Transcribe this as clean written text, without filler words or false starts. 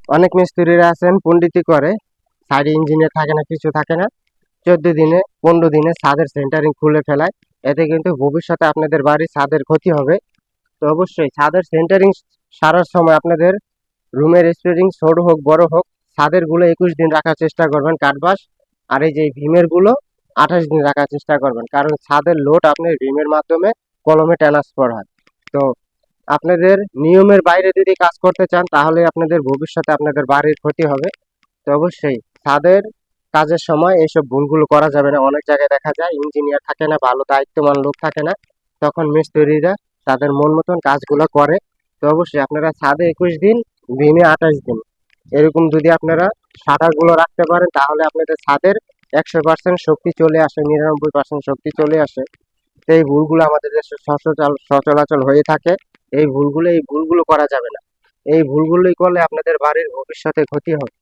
অনেক মিস্ত্রিরা আছেন পণ্ডিতি করে, সাইড ইঞ্জিনিয়ার থাকে না, কিছু থাকে না, 14 দিনে 15 দিনে ছাদের সেন্টারিং খুলে ফেলায়। এতে কিন্তু ভবিষ্যতে আপনাদের বাড়ির ছাদের ক্ষতি হবে। তো অবশ্যই ছাদের সেন্টারিং সারার সময় আপনাদের রুমের স্প্রেডিং ছোট হোক বড় হোক, ছাদের গুলো 21 দিন রাখার চেষ্টা করবেন কাঠবাস। আর এই যে ভীমের গুলো 28 দিন রাখার চেষ্টা করবেন, কারণ ছাদের লোড আপনার ভীমের মাধ্যমে কলমে ট্রান্সফার হয়। তো আপনাদের নিয়মের বাইরে যদি কাজ করতে চান তাহলে আপনাদের ভবিষ্যতে আপনাদের বাড়ির ক্ষতি হবে। তো অবশ্যই ছাদের কাজের সময় এইসব ভুলগুলো করা যাবে না। অনেক জায়গায় দেখা যায় ইঞ্জিনিয়ার থাকে না, ভালো দায়িত্ববান লোক থাকে না, তখন মিস্ত্রিরা তাদের মন মতন কাজগুলো করে। তো অবশ্যই আপনারা ছাদে 21 দিন, ভীমে 28 দিন, এরকম যদি আপনারা শাটারগুলো রাখতে পারেন তাহলে আপনাদের ছাদের 100% শক্তি চলে আসে, 99% শক্তি চলে আসে। তো এই ভুলগুলো আমাদের দেশে সচরাচর হয়ে থাকে। এই ভুলগুলো করা যাবে না। এই ভুলগুলোই করলে আপনাদের বাড়ির ভবিষ্যতে ক্ষতি হবে।